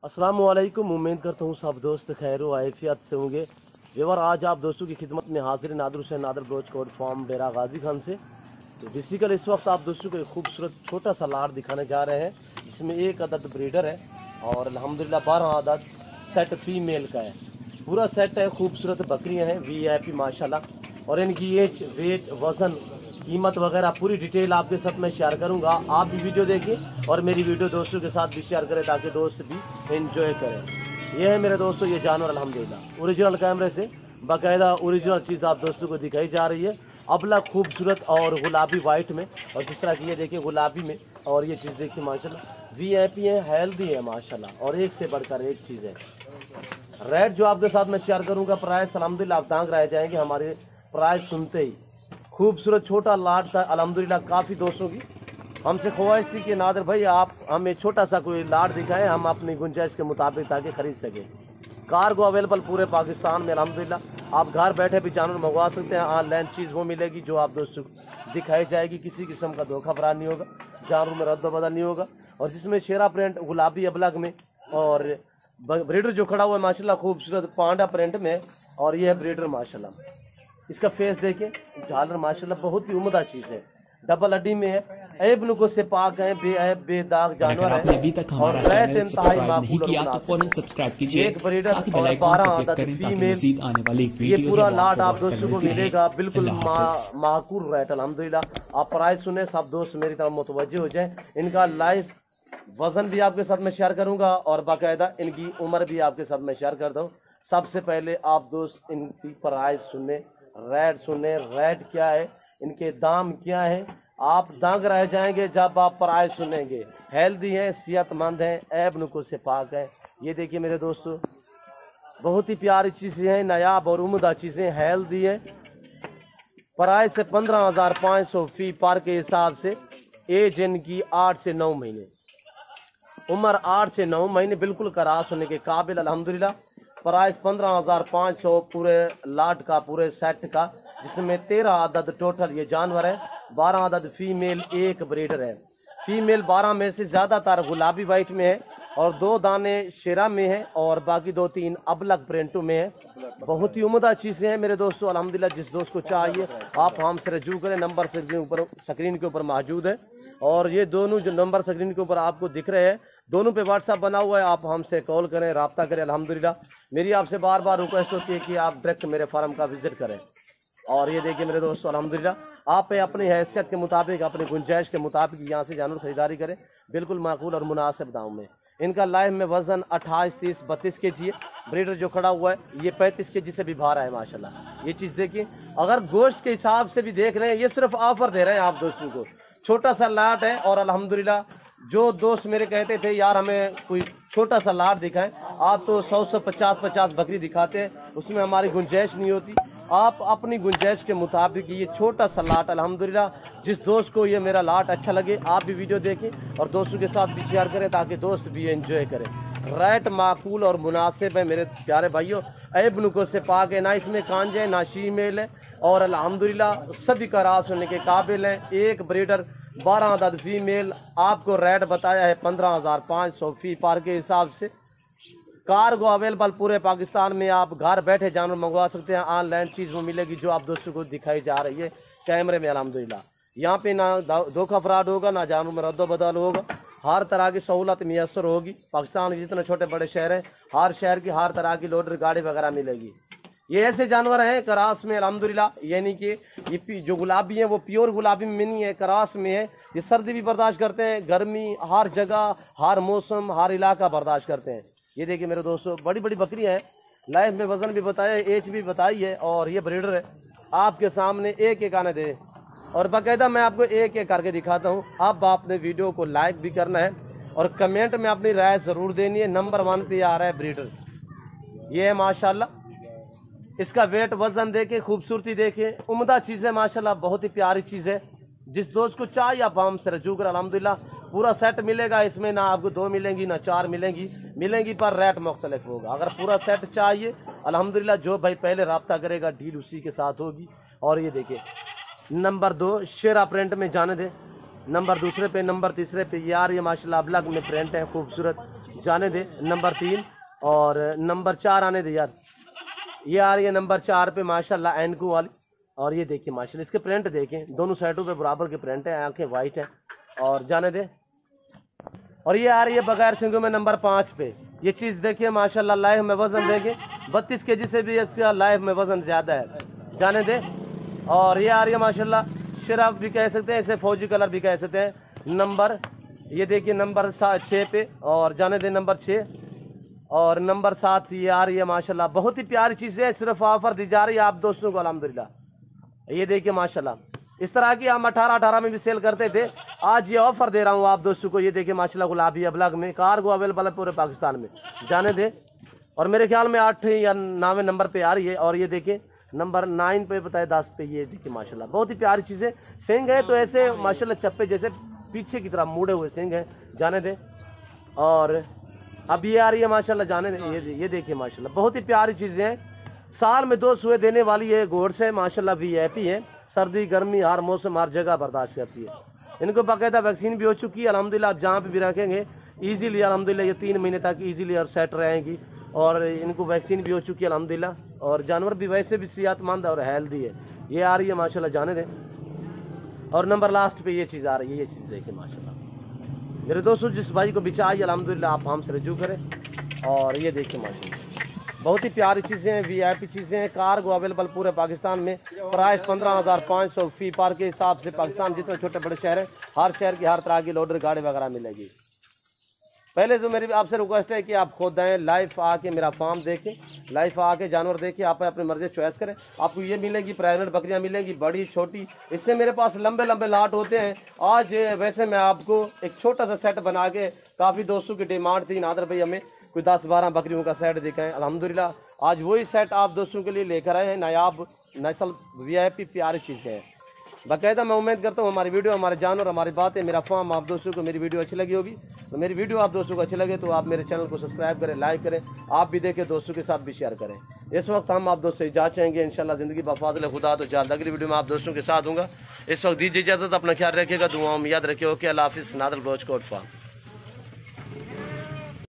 अस्सलामुअलैकुम। उम्मीद करता हूँ सब दोस्त खैर आफियत से होंगे। व्यवर आज आप दोस्तों की खिदमत में हाजिर नादर हुसैन नादर ब्रोच कोड फार्म डेरा गाजी खान से। तो बेसिकल इस वक्त आप दोस्तों को एक खूबसूरत छोटा सा लाट दिखाने जा रहे हैं, जिसमें एक अदद ब्रीडर है और अल्हम्दुलिल्लाह 12 अदद सेट फीमेल का है। पूरा सेट है, खूबसूरत बकरियाँ हैं वीआईपी माशाल्लाह। और इनकी एज, वेट, वज़न, कीमत वगैरह पूरी डिटेल आपके साथ मैं शेयर करूंगा। आप भी वीडियो देखें और मेरी वीडियो दोस्तों के साथ भी शेयर करें ताकि दोस्त भी एंजॉय करें। ये है मेरे दोस्तों ये जानवर अल्हम्दुलिल्लाह ओरिजिनल कैमरे से बाकायदा ओरिजिनल चीज़ आप दोस्तों को दिखाई जा रही है। अबला खूबसूरत और गुलाबी वाइट में, और जिस तरह की ये देखिए गुलाबी में, और ये चीज़ देखिए माशाल्लाह वीआईपी है, हेल्दी है माशाल्लाह, और एक से बढ़कर एक चीज़ है। रेट जो आपके साथ मैं शेयर करूँगा, प्राइस अल्हम्दुलिल्लाह आप तांग रह जाएंगे हमारे प्राइस सुनते ही। खूबसूरत छोटा लाट था अल्हम्दुलिल्लाह। काफ़ी दोस्तों की हमसे ख्वाहिश थी कि नादर भाई आप हमें छोटा सा कोई लाट दिखाएं, हम अपनी गुंजाइश के मुताबिक ताकि ख़रीद सकें। कार्गो अवेलेबल पूरे पाकिस्तान में अल्हम्दुलिल्लाह। आप घर बैठे भी जानवर मंगवा सकते हैं। ऑनलाइन चीज़ वो मिलेगी जो आप दोस्तों को दिखाई जाएगी। किसी किस्म का धोखा फरार नहीं होगा, जानवर में रद्द बदल नहीं होगा। और जिसमें शेरा प्रिंट गुलाबी अबलग में, और ब्रीडर जो खड़ा हुआ है माशाल्लाह खूबसूरत पांडा प्रिंट में, और ये है ब्रीडर माशाल्लाह। इसका फेस देखें, झालर माशाल्लाह बहुत ही उम्दा चीज़ है। डबल हड्डी में है, ऐब नुको से पाक है, बेऐब बेदाग जानवर है। अभी तक हमारा चैनल सब्सक्राइब नहीं किया तो फौरन सब्सक्राइब कीजिए। एक ब्रीडर साथ ही और बेल आइकन 12 पर क्लिक अदद करें ताकि फीमेल। मज़ीद आने वाली ये वीडियो पूरा लाट आप दोस्तों को मिलेगा बिल्कुल माकूल। माकूल रेट अल्हम्दुलिल्लाह। आप प्राइस सुने, सब दोस्त मेरी तरफ मुतवज्जे हो जाए। इनका लाइव वज़न भी आपके साथ मैं शेयर करूंगा और बाकायदा इनकी उम्र भी आपके साथ मैं शेयर करता हूँ। सबसे पहले आप दोस्त इनकी प्राइस सुने, रेट सुने, रेट क्या है, इनके दाम क्या है। आप दंग रह जाएंगे जब आप प्राइस सुनेंगे। हेल्दी हैं, सेहतमंद हैं, ऐब नुको से पाक हैं। ये देखिए मेरे दोस्तों, बहुत ही प्यारी चीज़ें हैं, नायाब और उम्दा चीज़ें, हेल्दी हैं। प्राइस है 15,500 फ़ी पार के हिसाब से। एज इनकी 8 से 9 महीने, उम्र 8 से 9 महीने, बिल्कुल करास होने के काबिल अल्हम्दुलिल्लाह। प्राइस 15,500 पूरे लाट का, पूरे सेट का, जिसमें 13 अदद टोटल ये जानवर है। 12 अदद फीमेल, एक ब्रीडर है। फीमेल 12 में से ज़्यादातर गुलाबी वाइट में है और 2 दाने शेरा में है और बाकी 2-3 अबलग प्रिंटों में है। बहुत ही उम्दा चीज़ें हैं मेरे दोस्तों अल्हम्दुलिल्लाह। जिस दोस्त को चाहिए आप हमसे रजू करें, नंबर स्क्रीन के ऊपर मौजूद है। और ये दोनों जो नंबर स्क्रीन के ऊपर आपको दिख रहे हैं, दोनों पे व्हाट्सअप बना हुआ है। आप हमसे कॉल करें, रब्ता करें अल्हम्दुलिल्लाह। मेरी आपसे बार बार रिक्वेस्ट होती है कि आप डायरेक्ट मेरे फार्म का विज़िट करें। और ये देखिए मेरे दोस्तों अल्हम्दुलिल्लाह, आप अपनी हैसियत के मुताबिक, अपनी गुंजाइश के मुताबिक यहाँ से जानवर खरीदारी करें बिल्कुल माकूल और मुनासिब दाम में। इनका लाइव में वज़न 28, 30, 32 kg है। ब्रीडर जो खड़ा हुआ है ये 35 kg से भी भार है माशाल्लाह। ये चीज़ देखिए, अगर गोश्त के हिसाब से भी देख रहे हैं, ये सिर्फ ऑफर दे रहे हैं आप दोस्तों को। छोटा सा लाट है और अल्हम्दुलिल्लाह जो दोस्त मेरे कहते थे यार हमें कोई छोटा सा लाट दिखाएं, आप तो 100 50 बकरी दिखाते हैं, उसमें हमारी गुंजाइश नहीं होती। आप अपनी गुंजाइश के मुताबिक ये छोटा सा लाट अल्हम्दुलिल्लाह, जिस दोस्त को ये मेरा लाट अच्छा लगे आप भी वीडियो देखें और दोस्तों के साथ भी शेयर करें ताकि दोस्त भी एंजॉय करें। रेट माकूल और मुनासिब है मेरे प्यारे भाइयों। ऐब नुको से पाक है, ना इसमें कांजे है ना शीमेल है, और अल्हम्दुलिल्लाह सभी का रास होने के काबिल हैं। एक ब्रीडर 12 अदद फीमेल, आपको रेट बताया है 15,500 फ़ी पार के हिसाब से। कार्गो अवेलेबल पूरे पाकिस्तान में, आप घर बैठे जानवर मंगवा सकते हैं। ऑनलाइन चीज़ वो मिलेगी जो आप दोस्तों को दिखाई जा रही है कैमरे में अल्हम्दुलिल्लाह। यहाँ पे ना धोखा फराड होगा, ना जानवर में रद्द बदल होगा। हर तरह की सहूलत मैसर होगी। पाकिस्तान के जितने छोटे बड़े शहर हैं, हर शहर की हर तरह की लोडर गाड़ी वगैरह मिलेगी। ये ऐसे जानवर हैं करास में अल्हम्दुलिल्लाह, यानी कि ये जो गुलाबी हैं वो प्योर गुलाबी में नहीं है, करास में है। ये सर्दी भी बर्दाश्त करते हैं, गर्मी हर जगह, हर मौसम, हर इलाका बर्दाश्त करते हैं। ये देखिए मेरे दोस्तों, बड़ी बड़ी बकरियां हैं। लाइफ में वज़न भी बताया, एज भी बताई है, और ये ब्रीडर है आपके सामने एक एक आने दे, और बाकायदा मैं आपको एक एक करके दिखाता हूँ। अब आपने वीडियो को लाइक भी करना है और कमेंट में अपनी राय ज़रूर देनी है। नंबर 1 पे आ रहा है ब्रीडर, ये है माशाल्लाह। इसका वेट, वज़न देखें, खूबसूरती देखें, उम्दा चीज़ है माशाल्लाह, बहुत ही प्यारी चीज़ है। जिस दोस्त को चाहिए आप हमसे रजू कर अल्हम्दुलिल्लाह। पूरा सेट मिलेगा, इसमें ना आपको 2 मिलेंगी ना 4 मिलेंगी पर रेट मुख्तलिफ होगा। अगर पूरा सेट चाहिए अल्हम्दुलिल्लाह, जो भाई पहले रब्ता करेगा डील उसी के साथ होगी। और ये देखिए नंबर 2 शेरा प्रिंट में जाने दे, नंबर दूसरे पे, नंबर तीसरे पे यार ये माशाल्लाह अबलग में प्रिंट है खूबसूरत। जाने दे नंबर 3 और नंबर 4 आने दे यार। ये आ रही है नंबर 4 पे माशाल्लाह एनकू वाली। और ये देखिए माशाल्लाह इसके प्रिंट देखें, दोनों साइडों पे बराबर के प्रिंट है, आंखें वाइट हैं और जाने दे। और ये आ रही है बगैर सिंगों में नंबर 5 पे। ये चीज़ देखिए माशाल्लाह लाइव में वज़न देखें 32 kg से भी इसका लाइव में वज़न ज़्यादा है, जाने दे। और ये आ रही है माशाल्लाह शराब भी कह सकते हैं, इसे फौजी कलर भी कह सकते हैं। नंबर ये देखिए नंबर 6 पे और जाने दे नंबर 6 और नंबर 7 ये आ रही है माशाल्लाह। बहुत ही प्यारी चीज़ है, सिर्फ ऑफ़र दी जा रही है आप दोस्तों को अल्हम्दुलिल्लाह। ये देखिए माशाल्लाह इस तरह की हम 18 में भी सेल करते थे, आज ये ऑफ़र दे रहा हूँ आप दोस्तों को। ये देखिए माशाल्लाह गुलाबी अबलग में कार्गो अवेलेबल है पूरे पाकिस्तान में, जाने दे। और मेरे ख्याल में 8 या 9वें नंबर पे आ रही है। और ये देखिए नंबर 9 पे बताए 10 पे। ये देखिए माशाल्लाह बहुत ही प्यारी चीज़ है। सिंग है तो ऐसे माशाल्लाह चप्पे जैसे पीछे की तरफ मुड़े हुए सिंग है, जाने दे। और अब ये आ रही है माशाल्लाह, जाने दे। ये देखिए माशाल्लाह बहुत ही प्यारी चीज़ें हैं। साल में 2 सुए देने वाली ये घोड़ से माशाल्लाह VIP है, सर्दी गर्मी हर मौसम हर जगह बर्दाश्त करती है। इनको बाकायदा वैक्सीन भी हो चुकी है अल्हम्दुलिल्लाह। आप जहाँ पे भी रखेंगे ईजीली अल्हम्दुलिल्लाह ये 3 महीने तक ईजीली और सेट रहेंगी। और इनको वैक्सीन भी हो चुकी है अल्हम्दुलिल्लाह। और जानवर भी वैसे भी सेहतमंद और हेल्दी है। ये आ रही है माशाल्लाह, जाने दें। और नंबर लास्ट पे ये चीज़ आ रही है, ये चीज़ देखिए माशाल्लाह। मेरे दोस्तों जिस भाई को भी चाहिए अल्हम्दुलिल्लाह आप हमसे रजू करें। और ये देखिए माशाल्लाह बहुत ही प्यारी चीज़ें हैं, VIP चीज़ें हैं, कार्गो अवेलेबल पूरे पाकिस्तान में। प्राइस 15,500 फी पार के हिसाब से। पाकिस्तान जितने छोटे बड़े शहर हैं हर शहर की हर तरह की लोडर गाड़ी वगैरह मिलेगी। पहले जो मेरी आपसे रिक्वेस्ट है कि आप खुद आएँ, लाइव आके मेरा फार्म देखें, लाइव आके जानवर देखें, आप अपनी मर्जी चॉइस करें। आपको ये मिलेगी प्रेग्नेंट बकरियां मिलेंगी, बड़ी छोटी। इससे मेरे पास लंबे लंबे लाट होते हैं। आज वैसे मैं आपको एक छोटा सा सेट बना के, काफ़ी दोस्तों की डिमांड थी नादर भाई हमें कोई 10-12 बकरियों का सेट दिखाएं, अल्हम्दुलिल्लाह आज वही सेट आप दोस्तों के लिए लेकर आए हैं। नायाब नस्ल VIP प्यारी चीज़ें हैं बाकायदा। मैं उम्मीद करता हूँ हमारी वीडियो, हमारे जानवर, हमारी बातें, मेरा फार्म आप दोस्तों को मेरी वीडियो अच्छी लगी होगी। तो मेरी वीडियो आप दोस्तों को अच्छी लगे तो आप मेरे चैनल को सब्सक्राइब करें, लाइक करें, आप भी देखें, दोस्तों के साथ भी शेयर करें। इस वक्त हम आप दोस्तों इजाज़त चाहेंगे इंशाल्लाह ज़िंदगी बफाज़िल खुदा तो जल्द अगली वीडियो में आप दोस्तों के साथ दूंगा। इस वक्त दीजिए इजाज़त, अपना ख्याल रखिएगा, दुआओं में याद रखिए। ओके, अल्लाह हाफिज़। नादर गोच कोट फार्म।